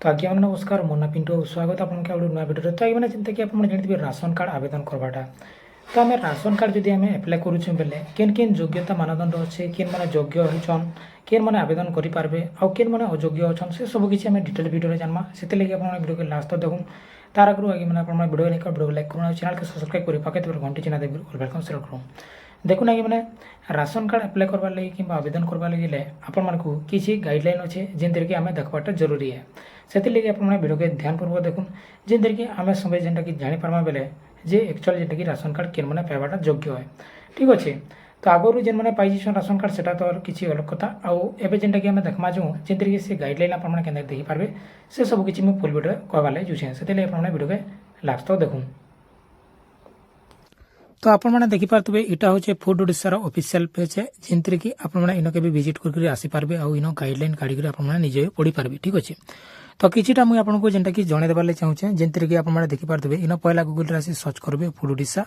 तो आज्ञा नमस्कार मो ना पिंटू स्वागत आपन के नुआ भिडियो। तो आज्ञा चिंता कि आप जानते राशन कार्ड आवेदन करवाटा। तो आम राशन कार्ड जदि आम एप्लाय करुचे बेले केन केन योग्यता मानदंड अच्छे केन मैंने योग्य होचन केन मैंने आवेदन करेंगे आउ केन मैंने अयोग्य अच्छा से सब किसी आम डिटेल भिडियो जाना से लगे आप भिडियो के लास्ट तक देखूँ तार आगे आगे मैंने भिडियो लाइक करूँ चैनल को सब्सक्राइब कर पाके घंटी चिन्ह देवी वेलकम सेलेक्ट करूँ। देखुन आगे मैंने राशन कार्ड एप्लाय करवार लगे कि आवेदन करवार लगे आपण किसी गाइडलाइन अच्छे जिनकी आम देखवाटा जरूरी है से लगे आप भिडियो के ध्यानपूर्वक देखुन जिनकी कि आम सब जेनटा कि जानीपार्मा बेले जे एक्चुअल जेनटा कि राशन कार्ड केन मैंने पाइबाटा योग्य है। ठीक अच्छे तो आगुरी जेन मैंने पाई राशन कार्ड सेटा तो किसी अलग कथा आउ जेनटा कि आम देखमा जो जिनकी से गाइडलाइन आप देखिपारे से सब किसी मुझे फुल भिडियो कहवा लगे जुछे से भिडियो के लास्ट तक देखूँ। तो आपण मैंने देखिपारे यहाँ हूँ फूड ओडिशार ऑफिशियल पेज है जिनते कि आपण इनके भी विजिट करके आसीपारे आउ इन गाइडलाइन काढ़ी आपजे पढ़ी पारे। ठीक अच्छे तो किसीटा मुझे आपको जेनटा कि जन देवार चाहूँचे जिनते कि आप देखिपारे इन पहला गूगल आसी सर्च करेंगे फूड ओडिशा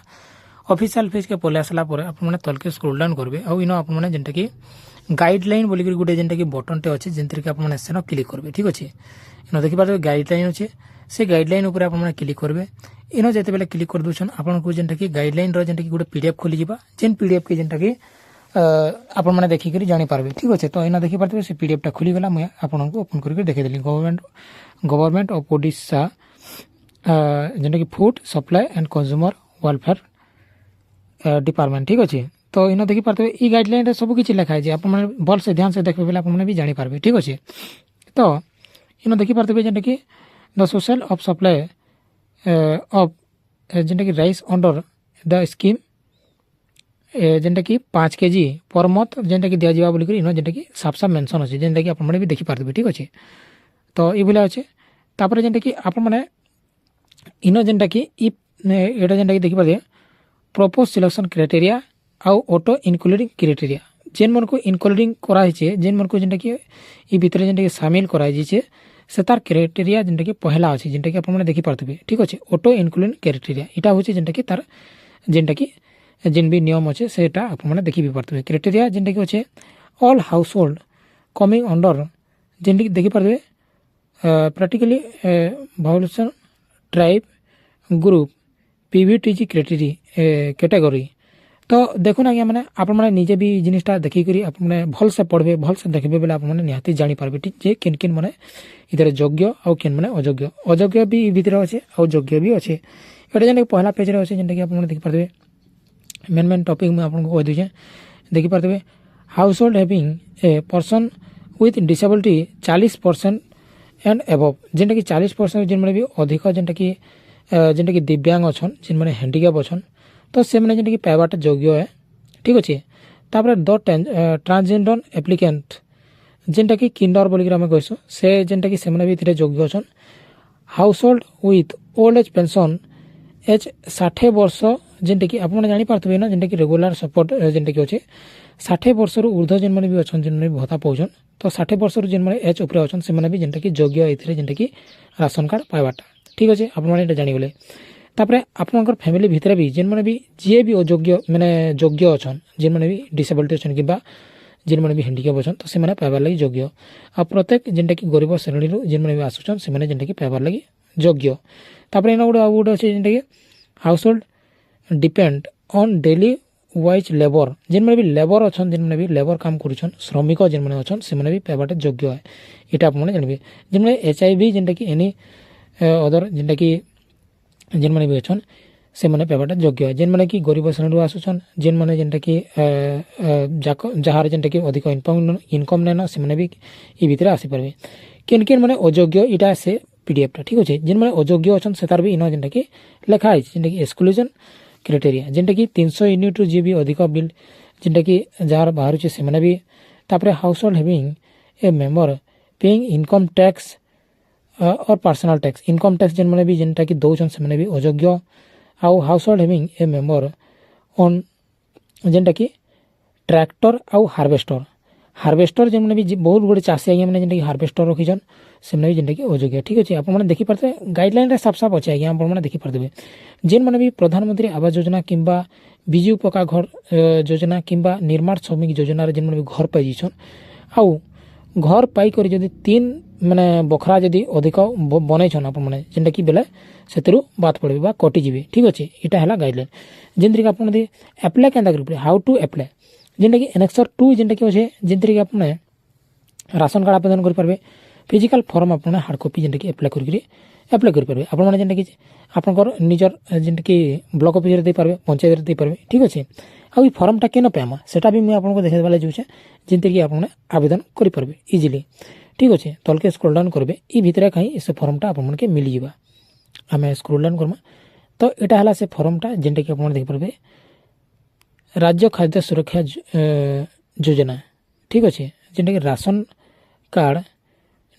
ऑफिशियल पेज के पलि आसला आपने तलके स्क्रोल डाउन करेंगे आउ इन आपने जेनटा कि गाइडलाइन बोलिक गोटे जेनटा कि बटनटे अच्छे जिनते कि आपने सेन क्लिक करेंगे। ठीक अच्छे इन देखिपारे गाइडलाइन अच्छे से गाइडलाइन उपर आपने क्लिक करेंगे इन जिते बेले क्लिक कर दूसर आपको जेनटा कि गाइडलाइन जेनटा कि गोटे पीडीएफ खोली जेन पीडीएफ के जेनटा कि आपण मैंने देखिक जानीपारे। ठीक अच्छे तो इन देखिपारे से पीडीएफटा खुलीगला मुझे आपको ओपन करके देखीदेली गवर्नमेंट ऑफ ओडिशा जेनटा कि food supply and consumer welfare department. ठीक अच्छे तो इन देखिपारे ये गाइडलाइन सब किसी लिखाई आप भल से ध्यान से देखते बेले आपने भी जानीपारे। ठीक अच्छे तो इन देखिपारे जेनटा कि the social of supply of जेनटा कि राइस अंडर द स्कीम जेनटा कि 5 kg पर मंथ जेनटा कि दिया जावा बोलिक इन जेनटा कि साफ साफ मेंशन अच्छे जेनटा कि आपने भी देखिपारे। ठीक अच्छे तो ये भले अच्छे तापर जेनटा कि आप मैंने इन जेनटा कि एटा जेनटा कि देखिपारे प्रपोज सिलेक्शन क्राइटेरिया आउ ऑटो इनक्लूडिंग क्राइटेरिया जेन मन को इनक्लूडिंग कराई जेन मन को जेनटा कि ई भितर जेनटा कि शामिल कराई से तार क्राइटेरिया जेनटा कि पहला अच्छे जेनटा कि आपने देखिपारे। ठीक अच्छे ऑटो इनक्लूडिंग क्राइटेरिया यहाँ हूँ जेनटा कि तार जेनटा कि जेन भी नियम अच्छे से आपने देखी भी पारे। क्राइटेरिया जेनटा कि अच्छे all household coming under जेनटा कि देखिपारे प्रैक्टिकली भावुलेशन ट्राइब ग्रुप पीवीटीजी कैटेगरी। तो देखुन आज्ञा मैंने आप निजे भी जिनटा देखिकी आपने भल से पढ़े भल से देखिए बेले आपने निहाती जानीपारे जे केन केन मैंने इधर योग्य आउ केन मैंने अयोग्य अयोग्य भी भितर अच्छे आउ योग्य भी अच्छे। ये जेन पहला पेज अच्छे जेनटा कि आपने देखिपारे मेन मेन टॉपिक में आपको कह दूचे देखिपारे household having a person with disability 40% and above जेनटा कि 40% जेन मैंने भी अधिक जेनटा कि दिव्यांग अच्छन जेन मैंने हैंडिकैप अच्छन तो से मैंने जेनटा कि पाइबाटा योग्य है। ठीक अच्छे तापर द ट्रांसजेंडर एप्लिकेंट जेनटा कि किंडर बोलिक आम कहूँ से जेनटा कि से मैंने भी योग्य अच्छन household with old age pension age 60 वर्ष जेनटा कि आपने जानीपारे ना जेनटा कि रेगुलर सपोर्ट जेनटा कि अच्छे 60 वर्ष ऊर्ध्व जेन मैंने भी अच्छा जेन मैंने भत्ता पाउछन तो 60 वर्ष जेन मैंने एज उपर अच्छा से भी जेनटा कि योग्य ये जेनटा कि राशन कार्ड पाइबाटा। ठीक अच्छे आपने जानीगले तापर आपंकर फैमिली भितर भी जेन मैंने भी जी भी अयोग्य मैंने योग्य अच्छन जेन मैंने भी डिसेबिलिटी अच्छन कि जेन मैंने भी हैंडिकैप अच्छन तो से पाइबार लगी योग्य आ प्रत्येक जेनटा कि गरीब श्रेणी जेन मैंने भी आसुचन से जेनटा कि पाइबार लगी योग्य। तापर इन गोटे गोटे अच्छे जेनटा कि household depend on daily wise labour जेन मैंने भी लेबर अच्छन जेन मैंने भी लेबर काम करुछन श्रमिक जेन मैंने अच्छन से भी पाइबाटा योग्य है। यहाँ आपने जानवे जेन मैंने HIV जेनटा कि एनी अदर जेनटा कि जेन मैंने भी अच्छन से पाइबाटा योग्य है। जेन मैंने कि गरीब श्रेणी आसुचन जेन मैंने जेनटा कि जहाँ जेनटा कि अधिक इनकम नैन से भी ये भितर आसीपारे केन केन मैंने अयोग्य यहाँ से पीडीएफटा। ठीक अच्छे जेन मैंने अयोग्य अच्छन से तार भी इन जेनटा कि लिखाई जेनटा कि एक्सक्लूजन क्राइटेरिया जेनटा कि 300 यूनिट जी भी अधिक बिल जेनटा कि जार बाहर से भी तापर household having a member paying income tax और पर्सनल टैक्स इनकम टैक्स जेन मैंने भी जेनटा कि दौन से भी अयोग्य आउ household having a member on जेनटा कि ट्रैक्टर आउ हार्वेस्टर जेन मैंने भी बहुत गुड़े चाषी आज्ञा मैंने जेनटा हार्वेस्टर रखीछन से भी जेनटा कि अयोग्य। ठीक अच्छे आपने देखिपारे गाइडलाइन साफ साफ अच्छे आज्ञा आपने देखिपारे जेन मैंने भी प्रधानमंत्री आवास योजना किंबा बिजु पक्का घर योजना किंबा निर्माण श्रमिक योजना जेन मैंने भी घर पाई आउ घर पाई कर जदि 3 माने बखरा जदि अधिक बनईछन आपण माने जेंटा कि बेले सेतरु बात पड़बे बा कटि जिवे ठीक अछि एटा हला गाइडलाइन जेंतरि कि आपण दे अप्लाई केंदा करि हाउ टू अप्लाई जेंटा कि एनेक्सर 2 जेंटा कि होछे जेंतरि कि आपण राशन कार्ड आवेदन करि परबे फिजिकल फॉर्म आपण हार्ड कॉपी जेंटा कि अप्लाई करि परबे आपण माने जेंटा कि आपनकर निजर जेंटा कि ब्लॉक ऑफिस रे दे परबे पंचायत रे दे परबे ठीक अछि आ ई फॉर्मटा केन पेमा सेटा भी मैं आपको देखे वाला जोछे जेंतरि कि आपण आवेदन करि परबे इजीली ठीक अच्छे तलके स्क्रॉल डाउन करेंगे ई भितर कहीं से फॉर्मटा आपन के मिल जावा आम स्क्रॉल डाउन करमा तो यहाँ है से फॉर्मटा जेनटा कि आप देखिपारे राज्य खाद्य सुरक्षा योजना ठीक अच्छे जेनटा कि राशन कार्ड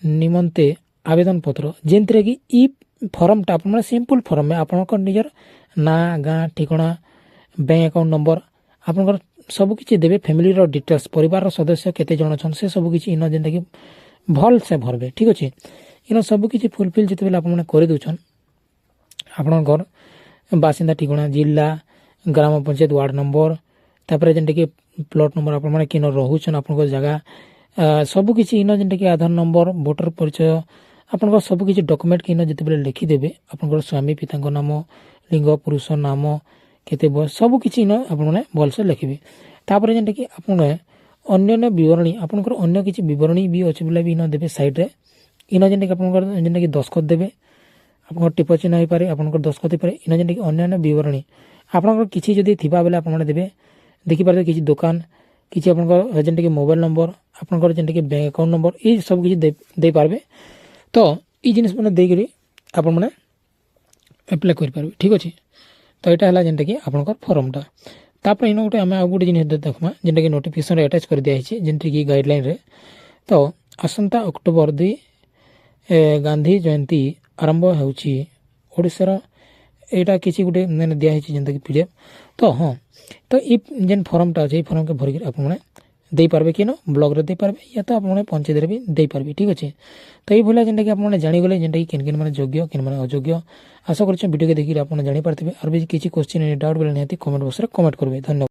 निमंते आवेदन पत्र जेनते कि ई फॉर्मटा आप सिंपल फॉर्म में आपन निजर ना गाँ ठिकाना बैंक अकाउंट नंबर आपन सबकि देवे फैमिली डिटेल्स परिवार सदस्य केते जन छन से सबकि इन जेनटा कि भल से भरबे ठीक अच्छे इन सबकि फुलफिल जिते बेले आपने कर दून आपण घर बासिंदा ठिकाना जिला ग्राम पंचायत वार्ड नंबर तापर जेनटा कि प्लॉट नंबर आपने किन रोचन आप जगह सबकि इन जेनटा कि आधार नंबर वोटर परिचय आपन सबकि डॉक्यूमेंट कि जिते बेले लिखिदेवे आपन स्वामी पिता नाम लिंग पुरुष नाम केते बयस सबकि इन आपने भलसे लिखे तापर जेनटा कि आपने अन्य विवरणी आपनकर अन्य किसी विवरणी भी अच्छे बोले भी इन देवे साइड रे इन जेनटा कि आपनकर जेनटा कि दस्खत देवे आपनकर टिप चिन्ह हो पारे आपनकर दस्खत हो पारे इन जेनटा कि अन्य विवरणी आपनकर किसी जदि थिबा बेले आपन देवे देखि पारे किसी दुकान किसी आपनकर जेनटा कि मोबाइल नंबर आपनकर जेनटा कि बैंक अकाउंट नंबर ये सब किसी दे पारबे तो ई जिनिस माने देई करी आपन माने अप्लाई कर पारबे ठीक अछि तो एटा हला जेनटा कि आपनकर फॉर्मटा तापर इन गोटे आम गोटे जिन देखमा जेनटा कि नोटिफिकेशन अटैच कर दिया जेनटी कि गाइडलाइन रे तो आसंता अक्टोबर 2 गांधी जयंती आरंभ होउची ओडिसा रा एटा किसी गोटे मैंने दिया जेनता कि पीडीएफ तो हाँ तो ये जेन फॉर्मटा अच्छे फॉर्म के भरिक आप दे पारबे कि ब्लॉग रे दे पारबे या तो आप पंचायत रे भी दे पारबे ठीक अच्छे तो ये भलिया जेनटा कि आप जानिगले जेनटा कि केन केन माने योग्य केन माने अयोग्य आशा कर वीडियो के देखिए आप जानी पारथिबे और भी किसी क्वेश्चन डाउट बेले निहाती कमेंट बॉक्स रे कमेंट करबे धन्यवाद।